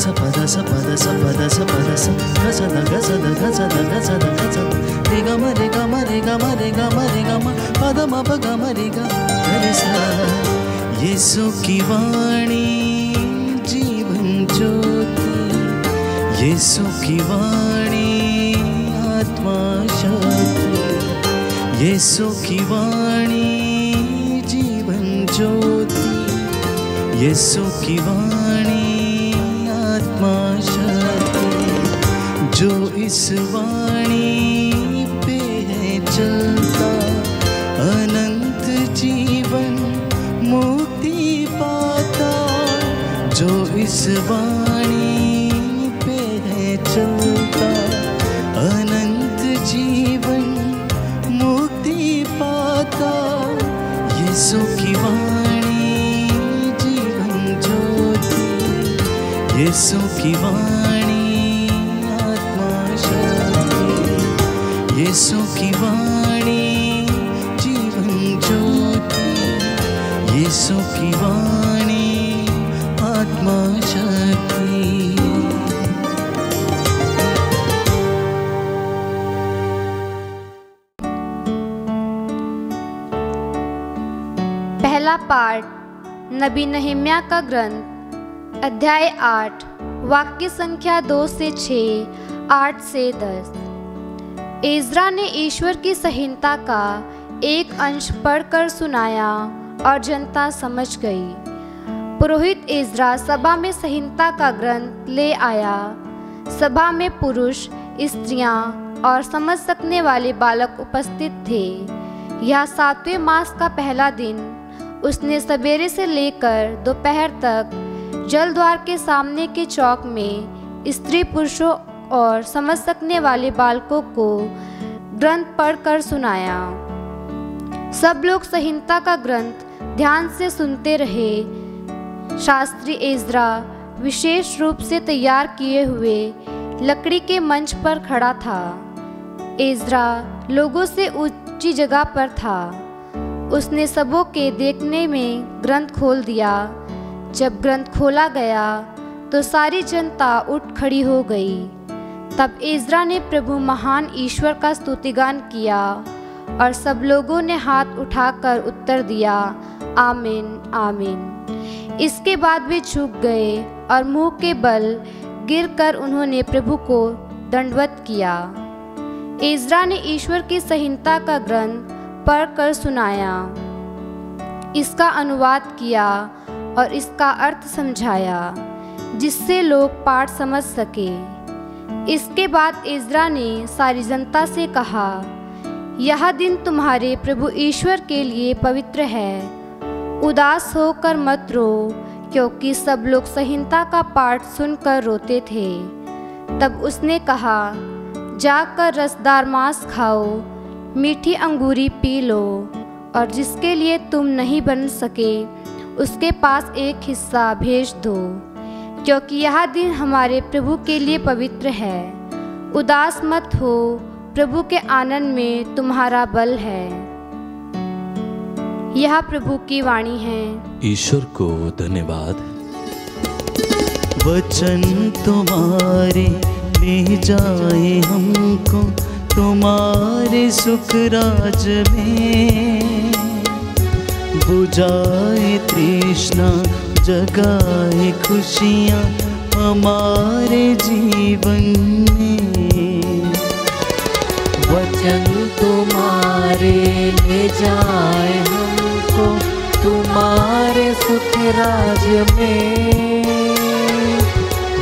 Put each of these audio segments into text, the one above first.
स पद स पद स पद स पद स ग स द ग स द ग स द ग स द ग स रे ग म रे ग म रे ग म रे ग म रे ग म पद म प ग म रे ग रे सा। यीशु की वाणी जीवन ज्योति, यीशु की वाणी आत्मा शक्ति, यीशु की वाणी जीवन ज्योति, यीशु की वाणी आत्मा शक्ति। जो इस वाणी पे है चलता अनंत जीवन मुक्ति पाता। जो इस वाणी पे है चलता अनंत जीवन मुक्ति पाता। यीशु की वाणी जीवन ज्योति, यीशु की वाणी आत्मा शक्ति, यीशु की वाणी जीवन ज्योति, यीशु की वाणी आत्मा शक्ति। पहला पाठ नबी नहम्याह का ग्रंथ, अध्याय 8, वाक्य संख्या 2 से 6, 8 से 10। एज्रा ने ईश्वर की संहिता का एक अंश पढ़कर सुनाया और जनता समझ गई। पुरोहित एज्रा सभा में संहिता का ग्रंथ ले आया। सभा में पुरुष, स्त्रियां और समझ सकने वाले बालक उपस्थित थे। यह 7वें मास का पहला दिन। उसने सवेरे से लेकर दोपहर तक जलद्वार के सामने के चौक में स्त्री पुरुषों और समझ सकने वाले बालकों को ग्रंथ पढ़कर सुनाया। सब लोग संहिता का ग्रंथ ध्यान से सुनते रहे। शास्त्री एज्रा विशेष रूप से तैयार किए हुए लकड़ी के मंच पर खड़ा था। एज्रा लोगों से ऊंची जगह पर था। उसने सबों के देखने में ग्रंथ खोल दिया। जब ग्रंथ खोला गया तो सारी जनता उठ खड़ी हो गई। तब एज्रा ने प्रभु महान ईश्वर का स्तुतिगान किया और सब लोगों ने हाथ उठाकर उत्तर दिया, आमीन आमीन। इसके बाद वे झुक गए और मुंह के बल गिरकर उन्होंने प्रभु को दंडवत किया। एज्रा ने ईश्वर की संहिता का ग्रंथ पढ़कर सुनाया, इसका अनुवाद किया और इसका अर्थ समझाया, जिससे लोग पाठ समझ सके। इसके बाद एज्रा ने सारी जनता से कहा, यह दिन तुम्हारे प्रभु ईश्वर के लिए पवित्र है। उदास होकर मत रो, क्योंकि सब लोग संहिता का पाठ सुनकर रोते थे। तब उसने कहा, जाकर रसदार मांस खाओ, मीठी अंगूरी पी लो और जिसके लिए तुम नहीं बन सके उसके पास एक हिस्सा भेज दो, क्योंकि यह दिन हमारे प्रभु के लिए पवित्र है। उदास मत हो, प्रभु के आनंद में तुम्हारा बल है। यह प्रभु की वाणी है। ईश्वर को धन्यवाद। वचन तुम्हारे ले जाए हमको तुम्हारे सुख राज में, बुझाए तृष्णा जगाए खुशियाँ हमारे जीवन में। वचन तुम्हारे ले जाए हमको तुम्हारे सुख राज में,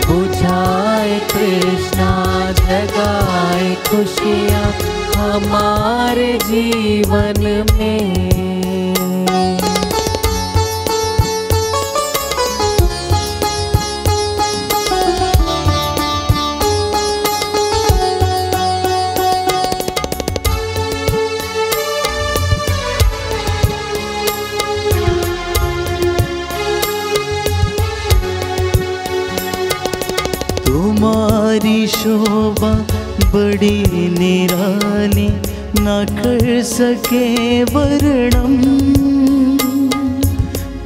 बुझाए तृष्णा जगाए खुशियाँ हमारे जीवन में। तुम्हारी शोभा बड़ी निराली न कर सके वर्णन,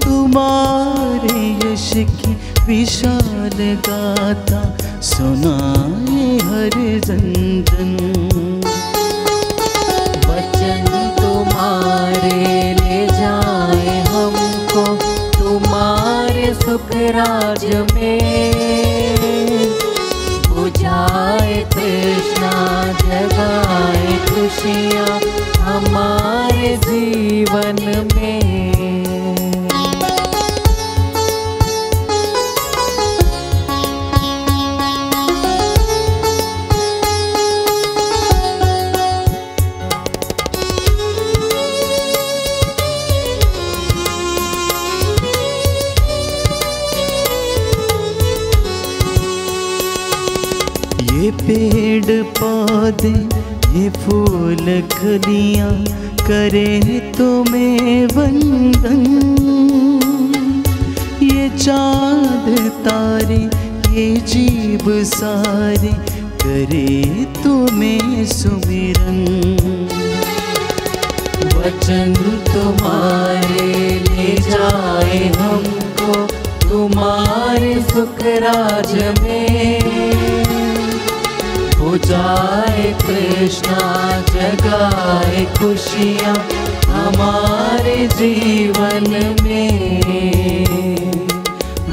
तुम्हारे यश की विशाल गाथा सुनाए हर जन जन। वचन तुम्हारे ले जाए हमको तुम्हारे सुख राज में, बुझाए तृष्णा जगाए खुशियाँ हमारे जीवन में। ये पेड़ पौधे ये फूल कलियां करे तुम्हें वंदन, ये चाँद तारे ये जीव सारे करे तुम्हें सुमिरन। वचन तुम्हारे ले जाए हमको तुम्हारे सुख राज में, बुझाए तृष्णा जगाए खुशियाँ हमारे जीवन में।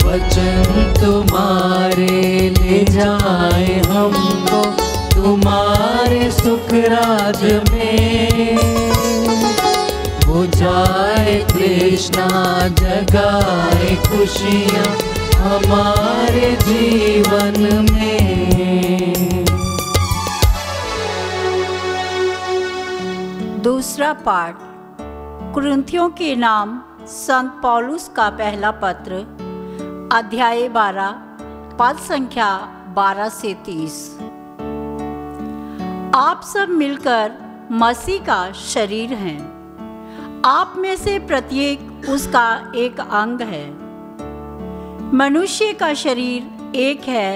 वचन तुम्हारे ले जाए हमको तुम्हारे सुख राज में, बुझाए तृष्णा जगाए खुशियाँ हमारे जीवन में। दूसरा पाठ कुरिन्थियों के नाम संत पौलुस का पहला पत्र, अध्याय 12 पद संख्या 12 से 30। आप सब मिलकर मसीह का शरीर हैं। आप में से प्रत्येक उसका एक अंग है। मनुष्य का शरीर एक है,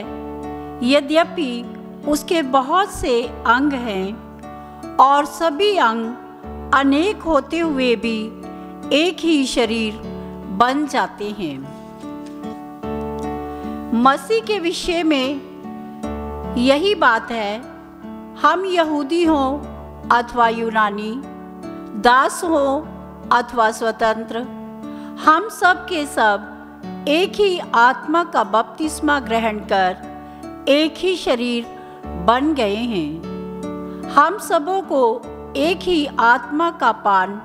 यद्यपि उसके बहुत से अंग हैं और सभी अंग अनेक होते हुए भी एक ही शरीर बन जाते हैं। मसीह के विषय में यही बात है। हम यहूदी हों अथवा यूनानी, दास हों अथवा स्वतंत्र, हम सब के सब एक ही आत्मा का बपतिस्मा ग्रहण कर एक ही शरीर बन गए हैं। हम सबों को एक ही आत्मा का पान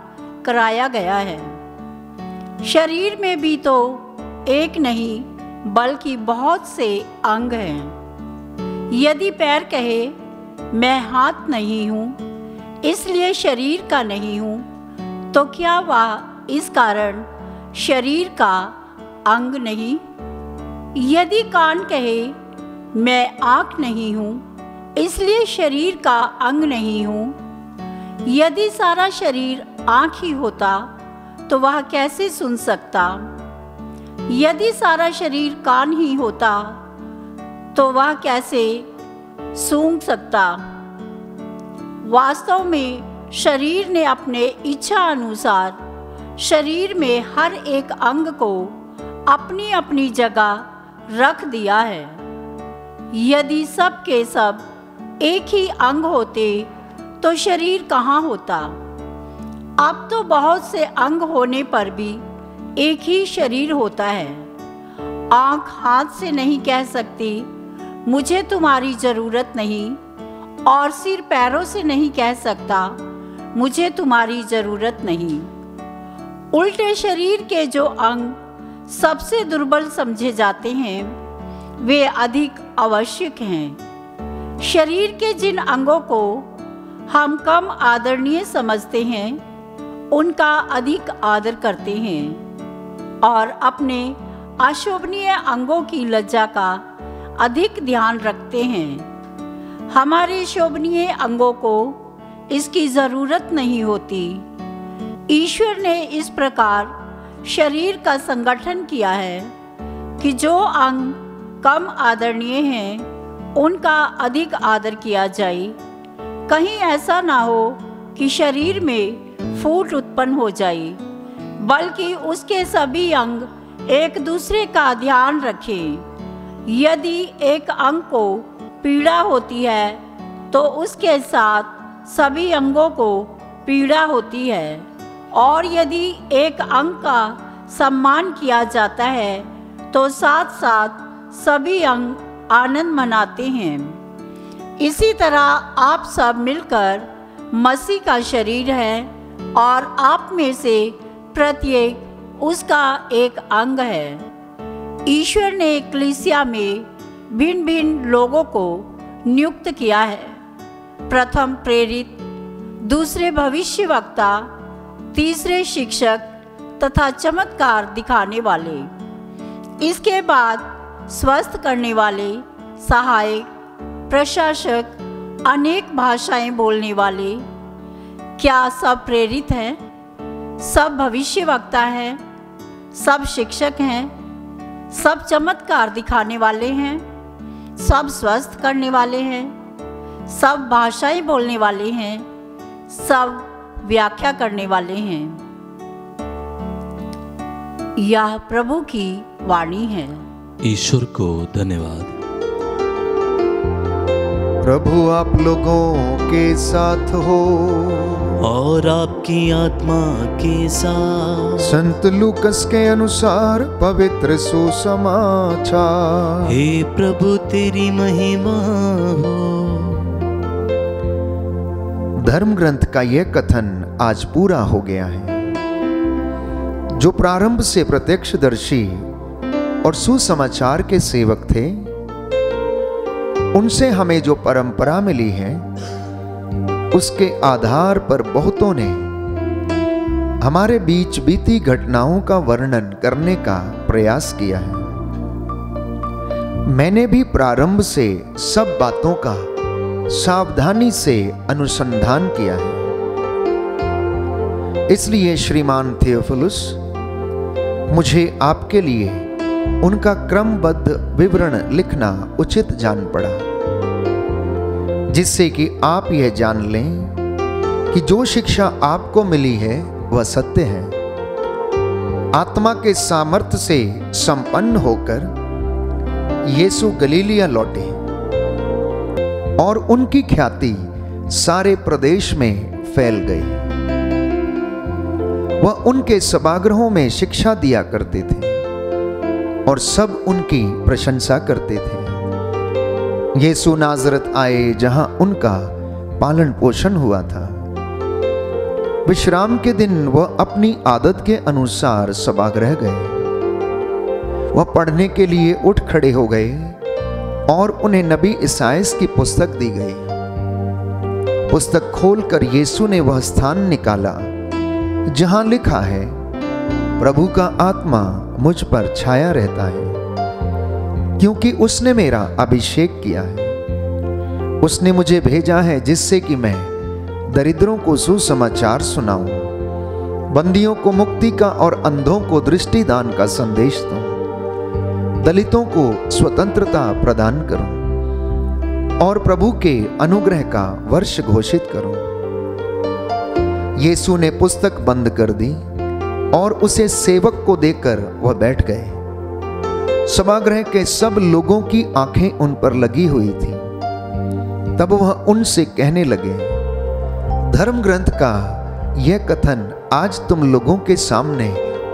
कराया गया है। शरीर में भी तो एक नहीं बल्कि बहुत से अंग हैं। यदि पैर कहे मैं हाथ नहीं हूँ इसलिए शरीर का नहीं हूँ, तो क्या वह इस कारण शरीर का अंग नहीं? यदि कान कहे मैं आँख नहीं हूँ इसलिए शरीर का अंग नहीं हूँ, यदि सारा शरीर आँख ही होता तो वह कैसे सुन सकता? यदि सारा शरीर कान ही होता तो वह कैसे सूंघ सकता? वास्तव में शरीर ने अपने इच्छा अनुसार शरीर में हर एक अंग को अपनी अपनी जगह रख दिया है। यदि सब के सब एक ही अंग होते तो शरीर कहाँ होता? अब तो बहुत से अंग होने पर भी एक ही शरीर होता है। आँख हाथ से नहीं कह सकती मुझे तुम्हारी ज़रूरत नहीं, और सिर पैरों से नहीं कह सकता मुझे तुम्हारी ज़रूरत नहीं। उल्टे शरीर के जो अंग सबसे दुर्बल समझे जाते हैं वे अधिक आवश्यक हैं। शरीर के जिन अंगों को हम कम आदरणीय समझते हैं उनका अधिक आदर करते हैं और अपने अशोभनीय अंगों की लज्जा का अधिक ध्यान रखते हैं। हमारे शोभनीय अंगों को इसकी ज़रूरत नहीं होती। ईश्वर ने इस प्रकार शरीर का संगठन किया है कि जो अंग कम आदरणीय हैं उनका अधिक आदर किया जाए। कहीं ऐसा ना हो कि शरीर में फूट उत्पन्न हो जाए, बल्कि उसके सभी अंग एक दूसरे का ध्यान रखें। यदि एक अंग को पीड़ा होती है तो उसके साथ सभी अंगों को पीड़ा होती है, और यदि एक अंग का सम्मान किया जाता है तो साथ साथ सभी अंग आनंद मनाते हैं। इसी तरह आप सब मिलकर मसीह का शरीर है और आप में से प्रत्येक उसका एक अंग है। ईश्वर ने कलीसिया में भिन्न भिन्न लोगों को नियुक्त किया है। प्रथम प्रेरित, दूसरे भविष्यवक्ता, तीसरे शिक्षक तथा चमत्कार दिखाने वाले, इसके बाद स्वस्थ करने वाले, सहायक, प्रशासक, अनेक भाषाएं बोलने वाले। क्या सब प्रेरित हैं? सब भविष्यवक्ता हैं? सब शिक्षक हैं? सब चमत्कार दिखाने वाले हैं? सब स्वस्थ करने वाले हैं? सब भाषाएं बोलने वाले हैं? सब व्याख्या करने वाले हैं? यह प्रभु की वाणी है। ईश्वर को धन्यवाद। प्रभु आप लोगों के साथ हो और आपकी आत्मा के साथ। संत लूकस के अनुसार पवित्र सुसमाचार। हे प्रभु तेरी महिमा हो। धर्म ग्रंथ का यह कथन आज पूरा हो गया है। जो प्रारंभ से प्रत्यक्षदर्शी और सुसमाचार के सेवक थे, उनसे हमें जो परंपरा मिली है उसके आधार पर बहुतों ने हमारे बीच बीती घटनाओं का वर्णन करने का प्रयास किया है। मैंने भी प्रारंभ से सब बातों का सावधानी से अनुसंधान किया है। इसलिए श्रीमान थियोफिलुस, मुझे आपके लिए उनका क्रमबद्ध विवरण लिखना उचित जान पड़ा, जिससे कि आप यह जान लें कि जो शिक्षा आपको मिली है वह सत्य है। आत्मा के सामर्थ्य से संपन्न होकर यीशु गलीलिया लौटे और उनकी ख्याति सारे प्रदेश में फैल गई। वह उनके सभागृहों में शिक्षा दिया करते थे और सब उनकी प्रशंसा करते थे। यीशु नाजरत आए जहां उनका पालन पोषण हुआ था। विश्राम के दिन वह अपनी आदत के अनुसार सभागृह गए। वह पढ़ने के लिए उठ खड़े हो गए और उन्हें नबी इसायास की पुस्तक दी गई। पुस्तक खोलकर यीशु ने वह स्थान निकाला जहां लिखा है, प्रभु का आत्मा मुझ पर छाया रहता है, क्योंकि उसने मेरा अभिषेक किया है। उसने मुझे भेजा है जिससे कि मैं दरिद्रों को सुसमाचार सुनाऊं, बंदियों को मुक्ति का और अंधों को दृष्टिदान का संदेश दूं, दलितों को स्वतंत्रता प्रदान करूं और प्रभु के अनुग्रह का वर्ष घोषित करूं। यीशु ने पुस्तक बंद कर दी और उसे सेवक को देकर वह बैठ गए। सभागृह के सब लोगों की आंखें उन पर लगी हुई थी। तब वह उनसे कहने लगे, धर्म ग्रंथ का यह कथन आज तुम लोगों के सामने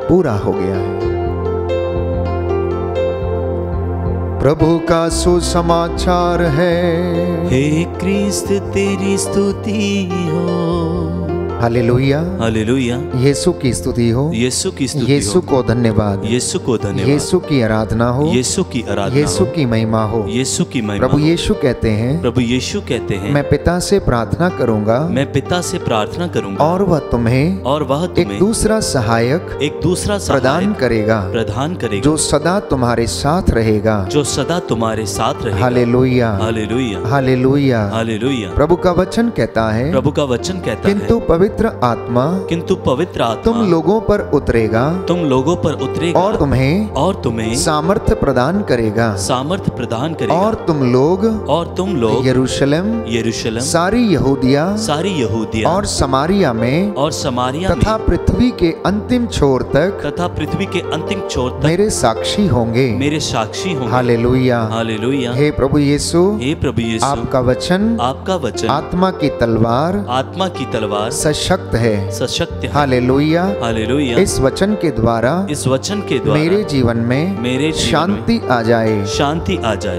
पूरा हो गया है। प्रभु का सुसमाचार है। हे क्रिस्त तेरी स्तुति हो। Hallelujah, hallelujah. यीशु की स्तुति हो, यीशु की स्तुति यीशु को धन्यवाद, यीशु को धन्यवाद, यीशु की आराधना हो, यीशु की आराधना, यीशु की महिमा हो, यीशु की महिमा। प्रभु यीशु कहते हैं, प्रभु यीशु कहते हैं, मैं पिता से प्रार्थना करूंगा, मैं पिता से प्रार्थना करूंगा और वह तुम्हें एक दूसरा सहायक प्रदान करेगा, जो सदा तुम्हारे साथ रहेगा, जो सदा तुम्हारे साथ रहेगा। Hallelujah, hallelujah, hallelujah, hallelujah. प्रभु का वचन कहता है, प्रभु का वचन कहता है, किंतु पवित्र आत्मा किंतु पवित्र आत्मा तुम लोगों पर उतरेगा तुम लोगों पर उतरेगा और तुम्हें सामर्थ्य प्रदान करेगा प्रदान करेगा और तुम लोग यरूशलेम सारी यहूदिया और समारिया में तथा पृथ्वी के अंतिम छोर तक मेरे साक्षी होंगे हालेलुया हालेलुया। हे प्रभु यीशु आपका वचन आत्मा की तलवार सशक्त है हालेलुया हालेलुया। इस वचन के द्वारा मेरे जीवन में शांति आ जाए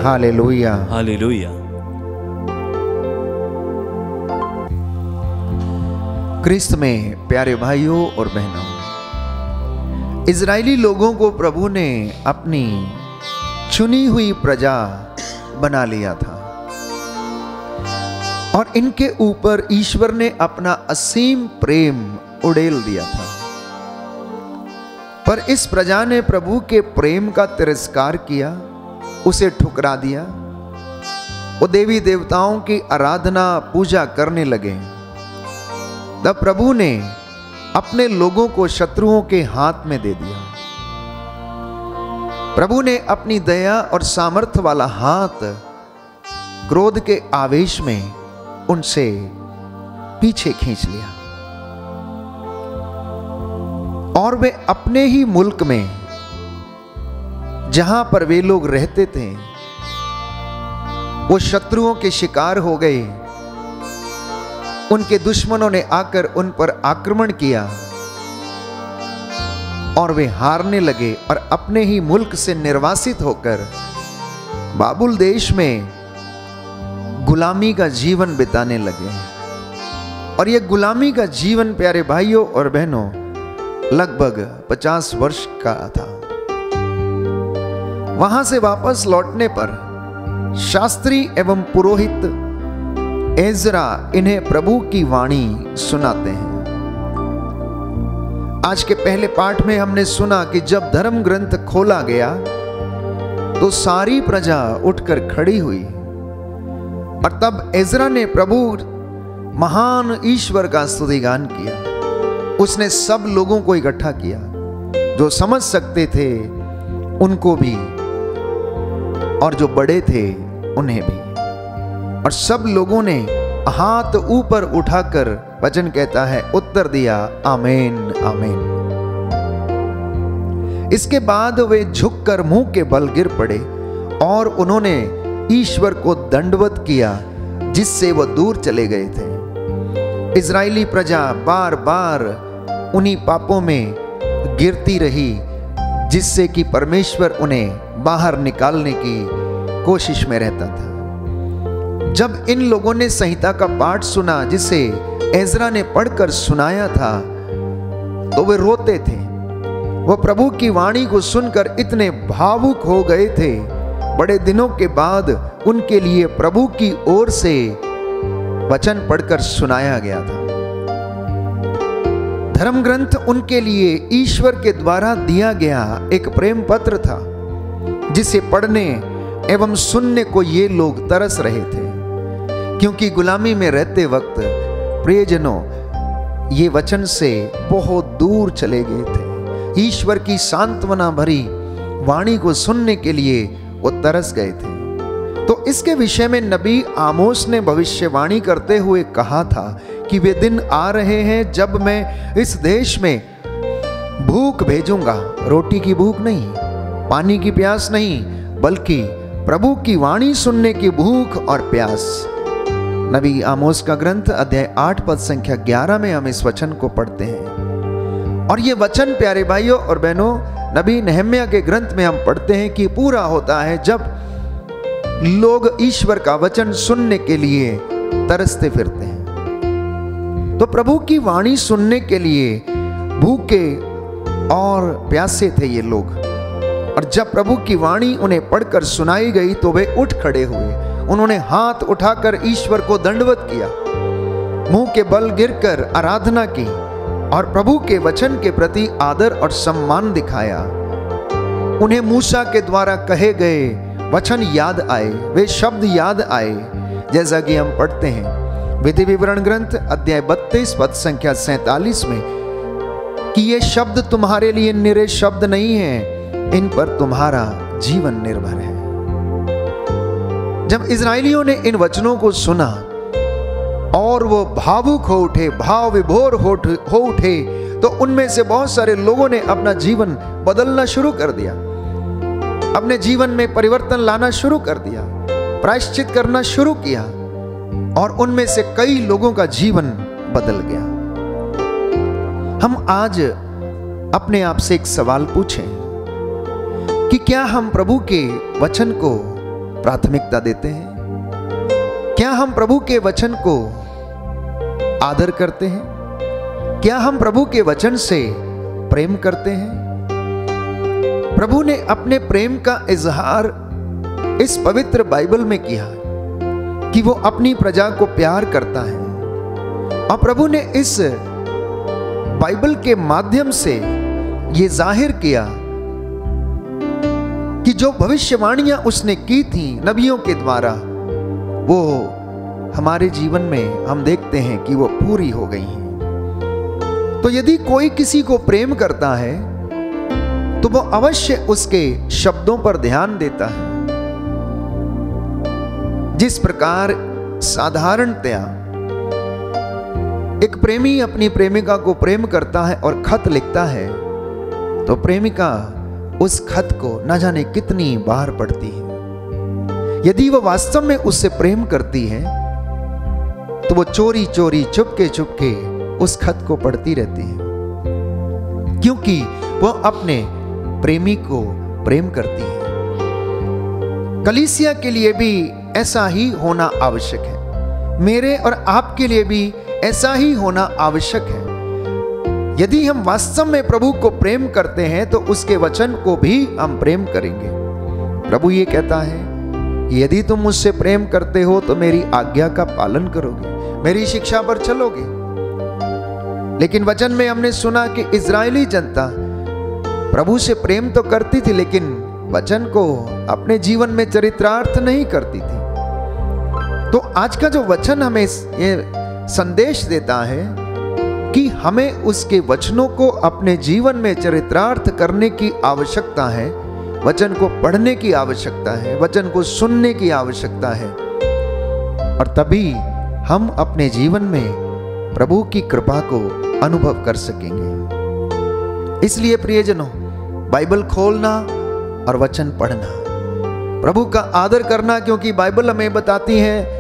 हालेलुया हालेलुया। क्रिस्त में प्यारे भाइयों और बहनों, इजरायली लोगों को प्रभु ने अपनी चुनी हुई प्रजा बना लिया था और इनके ऊपर ईश्वर ने अपना असीम प्रेम उड़ेल दिया था। पर इस प्रजा ने प्रभु के प्रेम का तिरस्कार किया, उसे ठुकरा दिया। वो देवी देवताओं की आराधना पूजा करने लगे। तब प्रभु ने अपने लोगों को शत्रुओं के हाथ में दे दिया। प्रभु ने अपनी दया और सामर्थ्य वाला हाथ क्रोध के आवेश में उनसे पीछे खींच लिया और वे अपने ही मुल्क में, जहां पर वे लोग रहते थे, वो शत्रुओं के शिकार हो गए। उनके दुश्मनों ने आकर उन पर आक्रमण किया और वे हारने लगे और अपने ही मुल्क से निर्वासित होकर बाबुल देश में गुलामी का जीवन बिताने लगे। और यह गुलामी का जीवन प्यारे भाइयों और बहनों लगभग 50 वर्ष का था। वहां से वापस लौटने पर शास्त्री एवं पुरोहित एजरा इन्हें प्रभु की वाणी सुनाते हैं। आज के पहले पाठ में हमने सुना कि जब धर्म ग्रंथ खोला गया तो सारी प्रजा उठकर खड़ी हुई और तब एजरा ने प्रभु महान ईश्वर का स्तुतिगान किया। उसने सब लोगों को इकट्ठा किया, जो समझ सकते थे उनको भी और जो बड़े थे उन्हें भी, और सब लोगों ने हाथ ऊपर उठाकर वचन कहता है उत्तर दिया आमीन आमीन। इसके बाद वे झुककर मुंह के बल गिर पड़े और उन्होंने ईश्वर को दंडवत किया, जिससे वह दूर चले गए थे। इजरायली प्रजा बार बार उन्हीं पापों में गिरती रही, जिससे कि परमेश्वर उन्हें बाहर निकालने की कोशिश में रहता था। जब इन लोगों ने संहिता का पाठ सुना, जिसे एजरा ने पढ़कर सुनाया था, तो वे रोते थे। वह प्रभु की वाणी को सुनकर इतने भावुक हो गए थे। बड़े दिनों के बाद उनके लिए प्रभु की ओर से वचन पढ़कर सुनाया गया था। धर्म ग्रंथ उनके लिए ईश्वर के द्वारा दिया गया एक प्रेम पत्र था, जिसे पढ़ने एवं सुनने को ये लोग तरस रहे थे, क्योंकि गुलामी में रहते वक्त प्रियजनों ये वचन से बहुत दूर चले गए थे। ईश्वर की सांत्वना भरी वाणी को सुनने के लिए वो तरस गए थे। तो इसके विषय में नबी आमोस ने भविष्यवाणी करते हुए कहा था कि वे दिन आ रहे हैं जब मैं इस देश में भूख भेजूंगा, रोटी की भूख नहीं, पानी की प्यास नहीं, बल्कि प्रभु की वाणी सुनने की भूख और प्यास। नबी आमोस का ग्रंथ अध्याय 8 पद संख्या 11 में हम इस वचन को पढ़ते हैं। और ये वचन प्यारे भाइयों और बहनों नबी नहम्याह के ग्रंथ में हम पढ़ते हैं कि पूरा होता है जब लोग ईश्वर का वचन सुनने के लिए तरसते फिरते हैं। तो प्रभु की वाणी सुनने के लिए भूखे और प्यासे थे ये लोग, और जब प्रभु की वाणी उन्हें पढ़कर सुनाई गई तो वे उठ खड़े हुए। उन्होंने हाथ उठाकर ईश्वर को दंडवत किया, मुंह के बल गिरकर आराधना की और प्रभु के वचन के प्रति आदर और सम्मान दिखाया। उन्हें मूसा के द्वारा कहे गए वचन याद आए, वे शब्द याद आए, जैसा कि हम पढ़ते हैं विधि विवरण ग्रंथ अध्याय 32 पद संख्या 47 में कि ये शब्द तुम्हारे लिए निरे शब्द नहीं है, इन पर तुम्हारा जीवन निर्भर है। जब इजरायलियों ने इन वचनों को सुना और वो भावुक हो उठे, भाव विभोर हो उठे, तो उनमें से बहुत सारे लोगों ने अपना जीवन बदलना शुरू कर दिया, अपने जीवन में परिवर्तन लाना शुरू कर दिया, प्रायश्चित करना शुरू किया और उनमें से कई लोगों का जीवन बदल गया। हम आज अपने आप से एक सवाल पूछें कि क्या हम प्रभु के वचन को प्राथमिकता देते हैं? क्या हम प्रभु के वचन को आदर करते हैं? क्या हम प्रभु के वचन से प्रेम करते हैं? प्रभु ने अपने प्रेम का इजहार इस पवित्र बाइबल में किया कि वो अपनी प्रजा को प्यार करता है, और प्रभु ने इस बाइबल के माध्यम से ये जाहिर किया कि जो भविष्यवाणियां उसने की थी नबियों के द्वारा, वो हमारे जीवन में हम देखते हैं कि वो पूरी हो गई हैं। तो यदि कोई किसी को प्रेम करता है तो वो अवश्य उसके शब्दों पर ध्यान देता है। जिस प्रकार साधारणतया एक प्रेमी अपनी प्रेमिका को प्रेम करता है और खत लिखता है, तो प्रेमिका उस खत को न जाने कितनी बार पढ़ती है। यदि वो वास्तव में उससे प्रेम करती है तो वो चोरी चोरी चुपके चुपके उस खत को पढ़ती रहती है, क्योंकि वो अपने प्रेमी को प्रेम करती है। कलीसिया के लिए भी ऐसा ही होना आवश्यक है, मेरे और आपके लिए भी ऐसा ही होना आवश्यक है। यदि हम वास्तव में प्रभु को प्रेम करते हैं तो उसके वचन को भी हम प्रेम करेंगे। प्रभु ये कहता है कि यदि तुम मुझसे प्रेम करते हो तो मेरी आज्ञा का पालन करोगे, मेरी शिक्षा पर चलोगे। लेकिन वचन में हमने सुना कि इजरायली जनता प्रभु से प्रेम तो करती थी, लेकिन वचन को अपने जीवन में चरितार्थ नहीं करती थी। तो आज का जो वचन हमें ये संदेश देता है कि हमें उसके वचनों को अपने जीवन में चरितार्थ करने की आवश्यकता है, वचन को पढ़ने की आवश्यकता है, वचन को सुनने की आवश्यकता है, और तभी हम अपने जीवन में प्रभु की कृपा को अनुभव कर सकेंगे। इसलिए प्रियजनों, बाइबल खोलना और वचन पढ़ना, प्रभु का आदर करना, क्योंकि बाइबल हमें बताती है,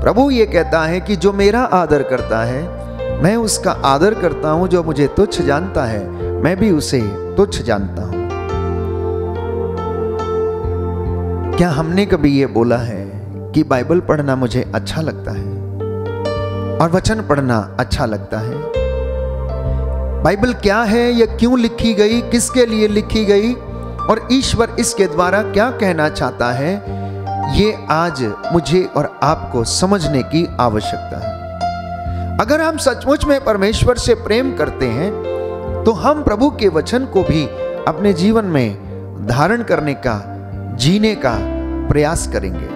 प्रभु ये कहता है कि जो मेरा आदर करता है मैं उसका आदर करता हूं, जो मुझे तुच्छ जानता है मैं भी उसे तुच्छ जानता हूं। क्या हमने कभी ये बोला है कि बाइबल पढ़ना मुझे अच्छा लगता है और वचन पढ़ना अच्छा लगता है? बाइबल क्या है, यह क्यों लिखी गई, किसके लिए लिखी गई और ईश्वर इसके द्वारा क्या कहना चाहता है, ये आज मुझे और आपको समझने की आवश्यकता है। अगर हम सचमुच में परमेश्वर से प्रेम करते हैं तो हम प्रभु के वचन को भी अपने जीवन में धारण करने का, जीने का प्रयास करेंगे।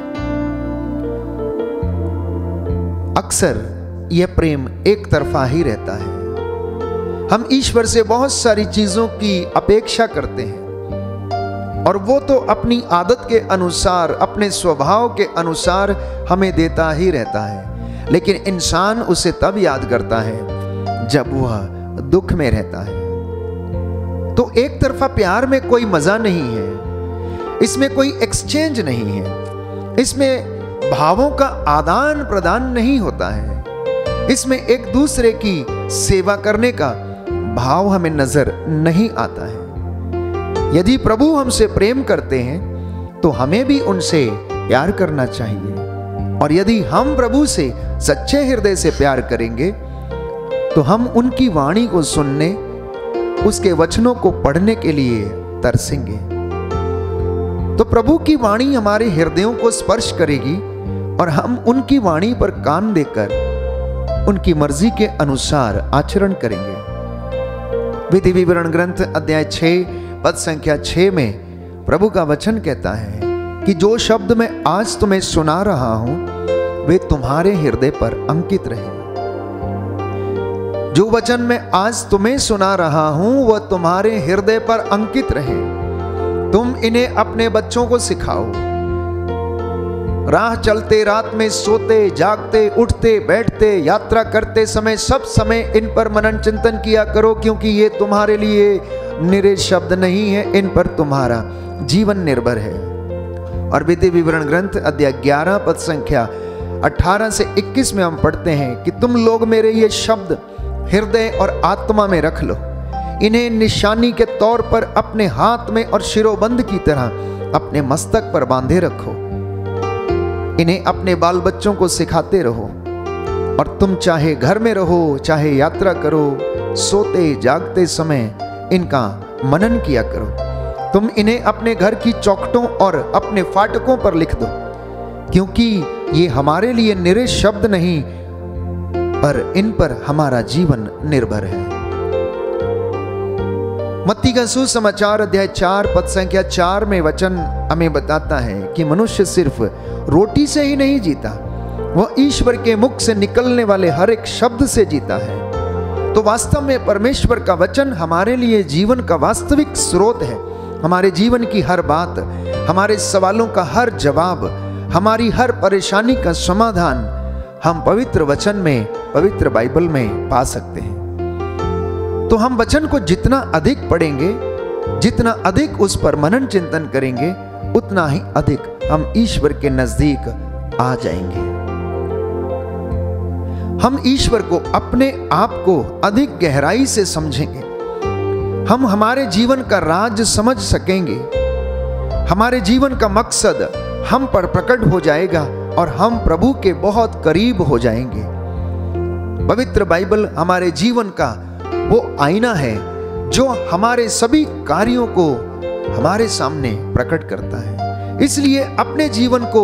अक्सर यह प्रेम एक तरफा ही रहता है। हम ईश्वर से बहुत सारी चीजों की अपेक्षा करते हैं और वो तो अपनी आदत के अनुसार, अपने स्वभाव के अनुसार हमें देता ही रहता है, लेकिन इंसान उसे तब याद करता है जब वह दुख में रहता है। तो एक तरफा प्यार में कोई मजा नहीं है, इसमें कोई एक्सचेंज नहीं है, इसमें भावों का आदान प्रदान नहीं होता है, इसमें एक दूसरे की सेवा करने का भाव हमें नजर नहीं आता है। यदि प्रभु हमसे प्रेम करते हैं तो हमें भी उनसे प्यार करना चाहिए, और यदि हम प्रभु से सच्चे हृदय से प्यार करेंगे तो हम उनकी वाणी को सुनने, उसके वचनों को पढ़ने के लिए तरसेंगे। तो प्रभु की वाणी हमारे हृदयों को स्पर्श करेगी और हम उनकी वाणी पर कान देकर उनकी मर्जी के अनुसार आचरण करेंगे। विधि विवरण ग्रंथ अध्याय 6 पद संख्या 6 में प्रभु का वचन कहता है कि जो शब्द मैं आज तुम्हें सुना रहा हूं वे तुम्हारे हृदय पर अंकित रहे। जो वचन मैं आज तुम्हें सुना रहा हूं वह तुम्हारे हृदय पर अंकित रहे। तुम इन्हें अपने बच्चों को सिखाओ। राह चलते, रात में सोते, जागते, उठते, बैठते, यात्रा करते समय सब समय इन पर मनन चिंतन किया करो, क्योंकि ये तुम्हारे लिए निरे शब्द नहीं है, इन पर तुम्हारा जीवन निर्भर है। और विधि विवरण ग्रंथ अध्याय 11 पद संख्या 18 से 21 में हम पढ़ते हैं कि तुम लोग मेरे ये शब्द हृदय और आत्मा में रख लो, इन्हें निशानी के तौर पर अपने हाथ में और शिरोबंद की तरह अपने मस्तक पर बांधे रखो। इन्हें अपने बाल बच्चों को सिखाते रहो, और तुम चाहे घर में रहो, चाहे यात्रा करो, सोते जागते समय इनका मनन किया करो। तुम इन्हें अपने घर की चौखटों और अपने फाटकों पर लिख दो, क्योंकि ये हमारे लिए निरे शब्द नहीं, पर इन पर हमारा जीवन निर्भर है। मत्ती का सुसमाचार अध्याय 4 पद संख्या 4 में वचन हमें बताता है कि मनुष्य सिर्फ रोटी से ही नहीं जीता, वह ईश्वर के मुख से निकलने वाले हर एक शब्द से जीता है। तो वास्तव में परमेश्वर का वचन हमारे लिए जीवन का वास्तविक स्रोत है। हमारे जीवन की हर बात, हमारे सवालों का हर जवाब, हमारी हर परेशानी का समाधान हम पवित्र वचन में, पवित्र बाइबल में पा सकते हैं। तो हम वचन को जितना अधिक पढ़ेंगे, जितना अधिक उस पर मनन चिंतन करेंगे, उतना ही अधिक हम ईश्वर के नजदीक आ जाएंगे। हम ईश्वर को, अपने आप को अधिक गहराई से समझेंगे। हम हमारे जीवन का राज समझ सकेंगे। हमारे जीवन का मकसद हम पर प्रकट हो जाएगा और हम प्रभु के बहुत करीब हो जाएंगे। पवित्र बाइबल हमारे जीवन का वो आईना है जो हमारे सभी कार्यों को हमारे सामने प्रकट करता है। इसलिए अपने जीवन को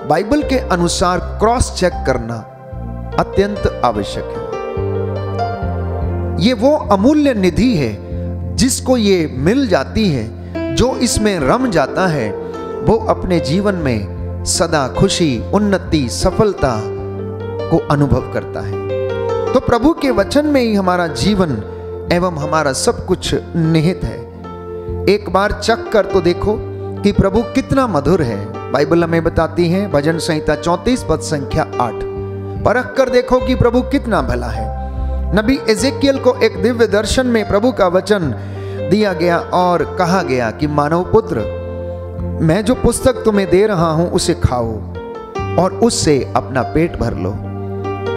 बाइबल के अनुसार क्रॉस चेक करना अत्यंत आवश्यक है। ये वो अमूल्य निधि है जिसको ये मिल जाती है, जो इसमें रम जाता है वो अपने जीवन में सदा खुशी, उन्नति, सफलता को अनुभव करता है। तो प्रभु के वचन में ही हमारा जीवन एवं हमारा सब कुछ निहित है। एक बार चख कर तो देखो कि प्रभु कितना मधुर है। बाइबल हमें बताती है, भजन संहिता 34 पद संख्या 8, परख कर देखो कि प्रभु कितना भला है। नबी एजेकियल को एक दिव्य दर्शन में प्रभु का वचन दिया गया और कहा गया कि मानव पुत्र, मैं जो पुस्तक तुम्हें दे रहा हूं उसे खाओ और उससे अपना पेट भर लो।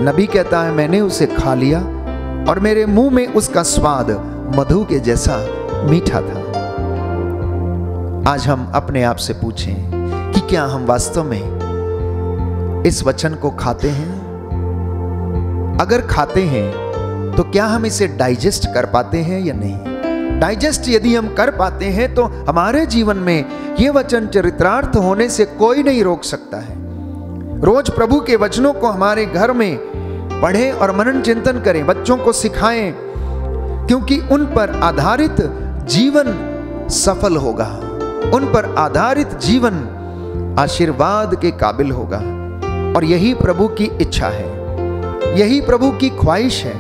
नबी कहता है, मैंने उसे खा लिया और मेरे मुंह में उसका स्वाद मधु के जैसा मीठा था। आज हम अपने आप से पूछें कि क्या हम वास्तव में इस वचन को खाते हैं? अगर खाते हैं तो क्या हम इसे डाइजेस्ट कर पाते हैं या नहीं? डाइजेस्ट यदि हम कर पाते हैं तो हमारे जीवन में यह वचन चरितार्थ होने से कोई नहीं रोक सकता है। रोज प्रभु के वचनों को हमारे घर में पढ़ें और मनन चिंतन करें, बच्चों को सिखाएं, क्योंकि उन पर आधारित जीवन सफल होगा, उन पर आधारित जीवन आशीर्वाद के काबिल होगा। और यही प्रभु की इच्छा है, यही प्रभु की ख्वाहिश है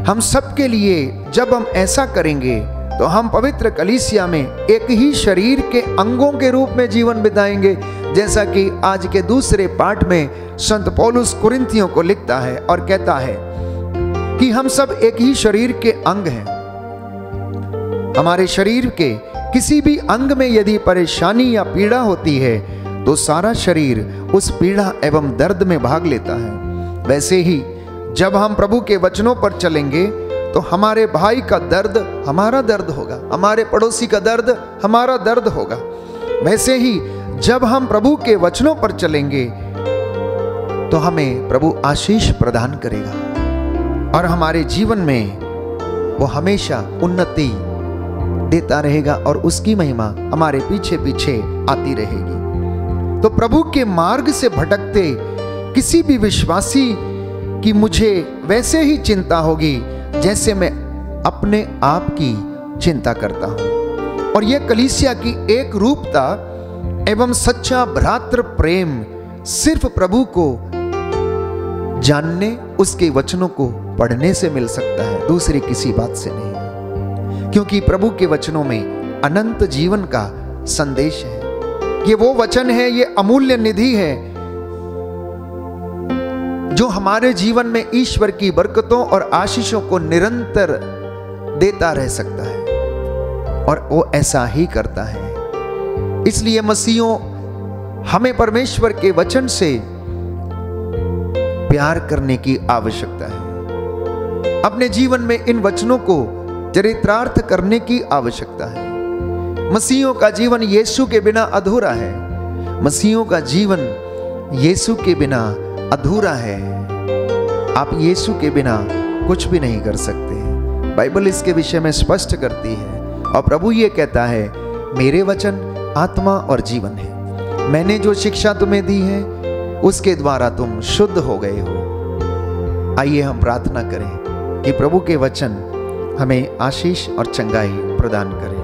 हम सबके लिए। जब हम ऐसा करेंगे तो हम पवित्र कलीसिया में एक ही शरीर के अंगों के रूप में जीवन बिताएंगे, जैसा कि आज के दूसरे पाठ में संत पौलुस कुरिन्थियों को लिखता है और कहता है कि हम सब एक ही शरीर के अंग हैं। हमारे शरीर के किसी भी अंग में यदि परेशानी या पीड़ा होती है तो सारा शरीर उस पीड़ा एवं दर्द में भाग लेता है। वैसे ही जब हम प्रभु के वचनों पर चलेंगे तो हमारे भाई का दर्द हमारा दर्द होगा, हमारे पड़ोसी का दर्द हमारा दर्द होगा। वैसे ही जब हम प्रभु के वचनों पर चलेंगे तो हमें प्रभु आशीष प्रदान करेगा और हमारे जीवन में वो हमेशा उन्नति देता रहेगा और उसकी महिमा हमारे पीछे पीछे आती रहेगी। तो प्रभु के मार्ग से भटकते किसी भी विश्वासी कि मुझे वैसे ही चिंता होगी जैसे मैं अपने आप की चिंता करता हूं। और यह कलीसिया की एक रूपता एवं सच्चा भ्रातृ प्रेम सिर्फ प्रभु को जानने उसके वचनों को पढ़ने से मिल सकता है, दूसरी किसी बात से नहीं। क्योंकि प्रभु के वचनों में अनंत जीवन का संदेश है। ये वो वचन है, ये अमूल्य निधि है जो हमारे जीवन में ईश्वर की बरकतों और आशीषों को निरंतर देता रह सकता है, और वो ऐसा ही करता है। इसलिए मसीहों, हमें परमेश्वर के वचन से प्यार करने की आवश्यकता है। अपने जीवन में इन वचनों को चरितार्थ करने की आवश्यकता है। मसीहों का जीवन यीशु के बिना अधूरा है। मसीहों का जीवन यीशु के बिना अधूरा है। आप यीशु के बिना कुछ भी नहीं कर सकते। बाइबल इसके विषय में स्पष्ट करती है, और प्रभु ये कहता है, मेरे वचन आत्मा और जीवन है। मैंने जो शिक्षा तुम्हें दी है उसके द्वारा तुम शुद्ध हो गए हो। आइए हम प्रार्थना करें कि प्रभु के वचन हमें आशीष और चंगाई प्रदान करें।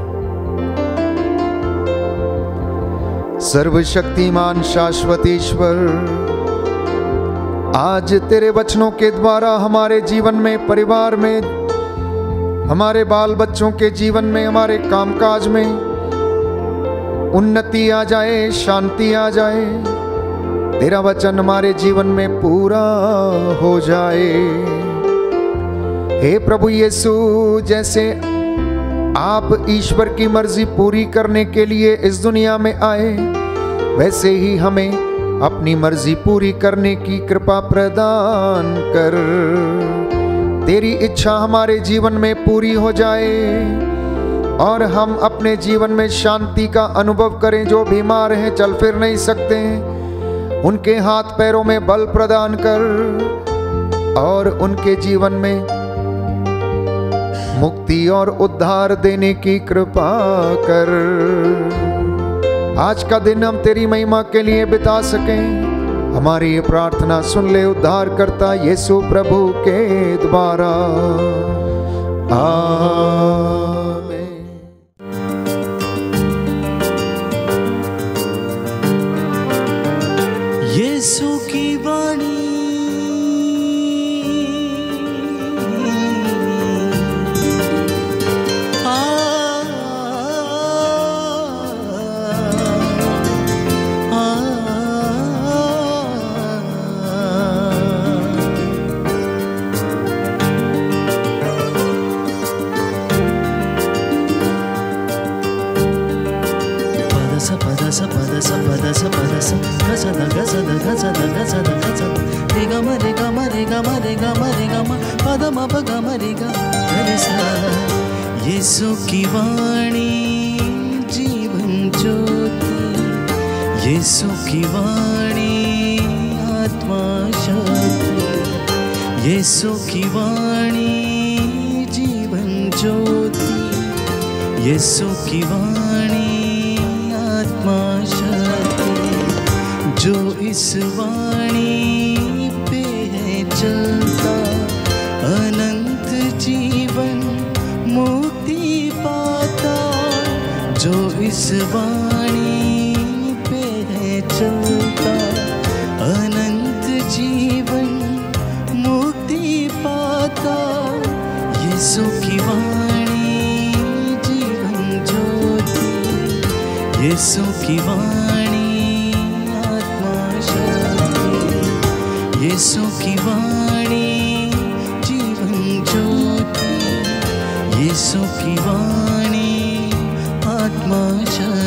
सर्वशक्तिमान शाश्वत ईश्वर, आज तेरे वचनों के द्वारा हमारे जीवन में, परिवार में, हमारे बाल बच्चों के जीवन में, हमारे कामकाज में उन्नति आ जाए, शांति आ जाए। तेरा वचन हमारे जीवन में पूरा हो जाए। हे प्रभु यीशु, जैसे आप ईश्वर की मर्जी पूरी करने के लिए इस दुनिया में आए, वैसे ही हमें अपनी मर्जी पूरी करने की कृपा प्रदान कर। तेरी इच्छा हमारे जीवन में पूरी हो जाए और हम अपने जीवन में शांति का अनुभव करें। जो बीमार हैं, चल फिर नहीं सकते, उनके हाथ पैरों में बल प्रदान कर और उनके जीवन में मुक्ति और उद्धार देने की कृपा कर। आज का दिन हम तेरी महिमा के लिए बिता सकें। हमारी ये प्रार्थना सुन ले उद्धार करता यीशु प्रभु के द्वारा, आमीन। यीशु की वाणी यीशु की वाणी जीवन ज्योति, यीशु की वाणी आत्मा शक्ति, यीशु की वाणी जीवन ज्योति, यीशु की वाणी आत्मा शक्ति। जो इस वाणी पे है चलता, अनंत जीवन मुक्ति पाता। जो इस वाणी पे है चलता, अनंत जीवन मुक्ति पाता। यीशु की वाणी जीवन ज्योति, यीशु की वाणी आत्मा शक्ति, यीशु की वाणी जीवन ज्योति, यीशु की वाणी आत्मा शक्ति।